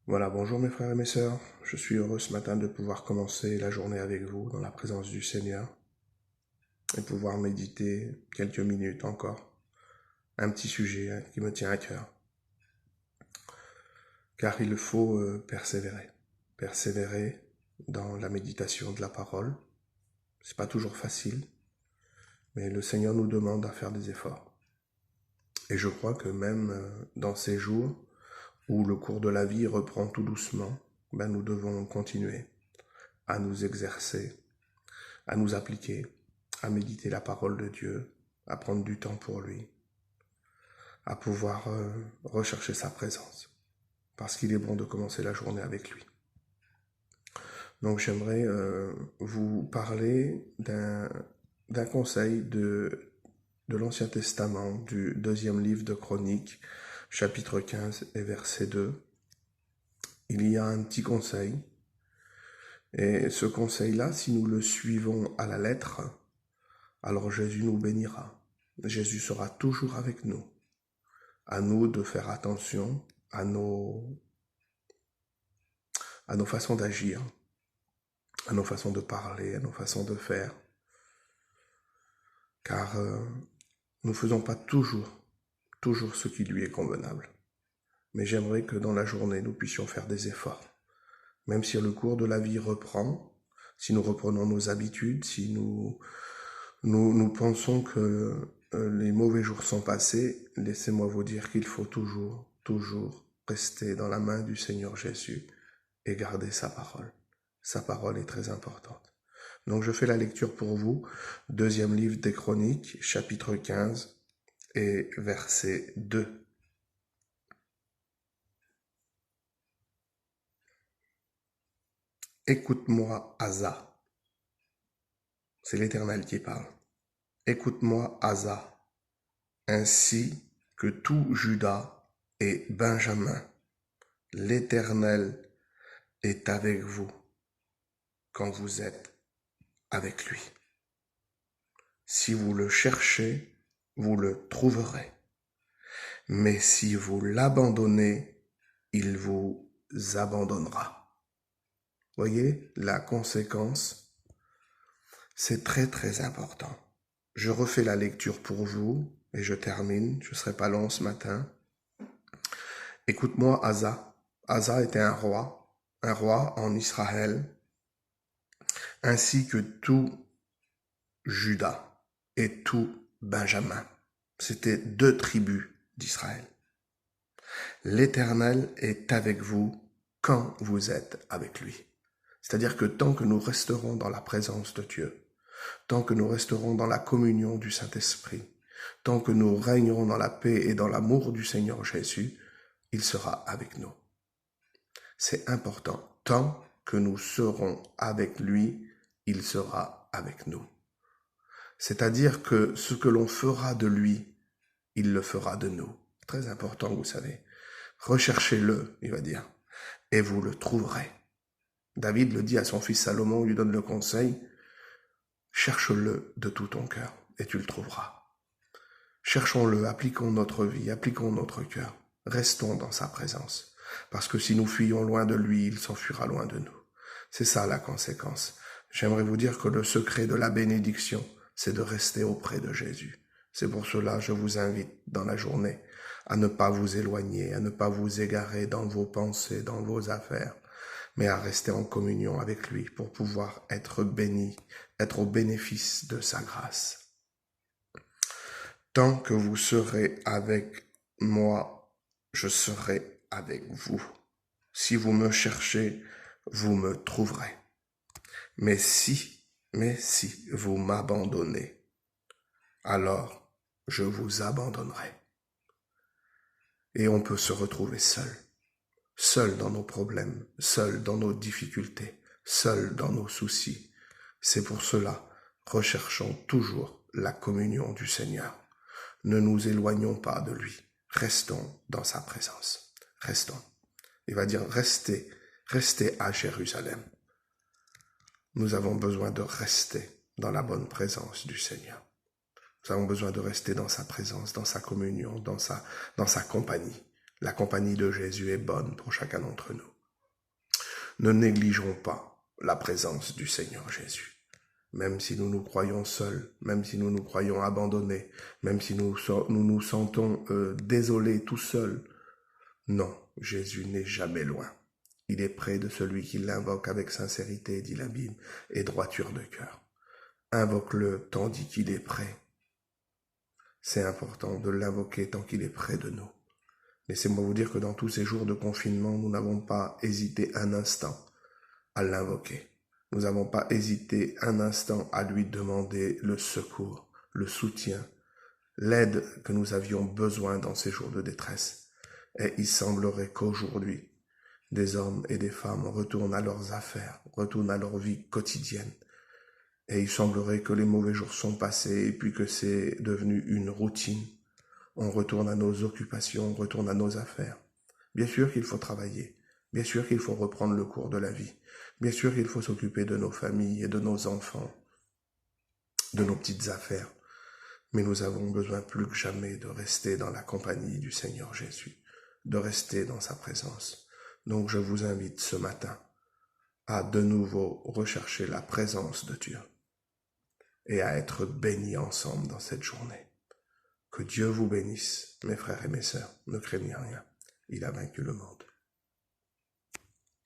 Voilà, bonjour mes frères et mes sœurs. Je suis heureux ce matin de pouvoir commencer la journée avec vous dans la présence du Seigneur et pouvoir méditer quelques minutes encore. Un petit sujet qui me tient à cœur. Car il faut persévérer. Persévérer dans la méditation de la parole. C'est pas toujours facile, mais le Seigneur nous demande à faire des efforts. Et je crois que même dans ces jours où le cours de la vie reprend tout doucement, nous devons continuer à nous exercer, à nous appliquer, à méditer la parole de Dieu, à prendre du temps pour lui, à pouvoir rechercher sa présence, parce qu'il est bon de commencer la journée avec lui. Donc j'aimerais vous parler d'un conseil de l'Ancien Testament, du deuxième livre de Chroniques, chapitre 15 et verset 2. Il y a un petit conseil, et ce conseil-là, si nous le suivons à la lettre, alors Jésus nous bénira. Jésus sera toujours avec nous. À nous de faire attention à nos façons d'agir, à nos façons de parler, à nos façons de faire. Car nous ne faisons pas toujours ce qui lui est convenable. Mais j'aimerais que dans la journée, nous puissions faire des efforts. Même si le cours de la vie reprend, si nous reprenons nos habitudes, si nous pensons que les mauvais jours sont passés, laissez-moi vous dire qu'il faut toujours rester dans la main du Seigneur Jésus et garder sa parole. Sa parole est très importante. Donc je fais la lecture pour vous, deuxième livre des Chroniques, chapitre 15 et verset 2. Écoute-moi, Asa. C'est l'Éternel qui parle. Écoute-moi, Asa, ainsi que tout Juda et Benjamin. L'Éternel est avec vous quand vous êtes avec lui. Si vous le cherchez, vous le trouverez. Mais si vous l'abandonnez, il vous abandonnera. Voyez, la conséquence, c'est très important. Je refais la lecture pour vous et je termine. Je ne serai pas long ce matin. Écoute-moi, Asa. Asa était un roi en Israël, ainsi que tout Juda et tout Benjamin. C'était 2 tribus d'Israël. L'Éternel est avec vous quand vous êtes avec lui. C'est-à-dire que tant que nous resterons dans la présence de Dieu, tant que nous resterons dans la communion du Saint-Esprit, tant que nous régnerons dans la paix et dans l'amour du Seigneur Jésus, il sera avec nous. C'est important. Tant que nous serons avec lui, il sera avec nous. C'est-à-dire que ce que l'on fera de lui, il le fera de nous. Très important, vous savez. Recherchez-le, il va dire, et vous le trouverez. David le dit à son fils Salomon, lui donne le conseil, cherche-le de tout ton cœur, et tu le trouveras. Cherchons-le, appliquons notre vie, appliquons notre cœur, restons dans sa présence. Parce que si nous fuyons loin de lui, il s'enfuira loin de nous. C'est ça la conséquence. J'aimerais vous dire que le secret de la bénédiction, c'est de rester auprès de Jésus. C'est pour cela que je vous invite dans la journée à ne pas vous éloigner, à ne pas vous égarer dans vos pensées, dans vos affaires, mais à rester en communion avec lui pour pouvoir être béni, être au bénéfice de sa grâce. Tant que vous serez avec moi, je serai avec vous. Si vous me cherchez, vous me trouverez. Mais si vous m'abandonnez, alors je vous abandonnerai. Et on peut se retrouver seul dans nos problèmes, seul dans nos difficultés, seul dans nos soucis. C'est pour cela, recherchons toujours la communion du Seigneur. Ne nous éloignons pas de lui. Restons dans sa présence. Restons. Il va dire restez à Jérusalem. Nous avons besoin de rester dans la bonne présence du Seigneur. Nous avons besoin de rester dans sa présence, dans sa communion, dans sa compagnie. La compagnie de Jésus est bonne pour chacun d'entre nous. Ne négligeons pas la présence du Seigneur Jésus. Même si nous nous croyons seuls, même si nous nous croyons abandonnés, même si nous nous sentons désolés tout seuls, non, Jésus n'est jamais loin. Il est près de celui qui l'invoque avec sincérité, dit la Bible, et droiture de cœur. Invoque-le tandis qu'il est près. C'est important de l'invoquer tant qu'il est près de nous. Laissez-moi vous dire que dans tous ces jours de confinement, nous n'avons pas hésité un instant à l'invoquer. Nous n'avons pas hésité un instant à lui demander le secours, le soutien, l'aide que nous avions besoin dans ces jours de détresse. Et il semblerait qu'aujourd'hui, des hommes et des femmes retournent à leurs affaires, retournent à leur vie quotidienne. Et il semblerait que les mauvais jours sont passés et puis que c'est devenu une routine. On retourne à nos occupations, on retourne à nos affaires. Bien sûr qu'il faut travailler, bien sûr qu'il faut reprendre le cours de la vie, bien sûr qu'il faut s'occuper de nos familles et de nos enfants, de nos petites affaires. Mais nous avons besoin plus que jamais de rester dans la compagnie du Seigneur Jésus, de rester dans sa présence. Donc je vous invite ce matin à de nouveau rechercher la présence de Dieu et à être bénis ensemble dans cette journée. Que Dieu vous bénisse, mes frères et mes sœurs. Ne craignez rien, il a vaincu le monde.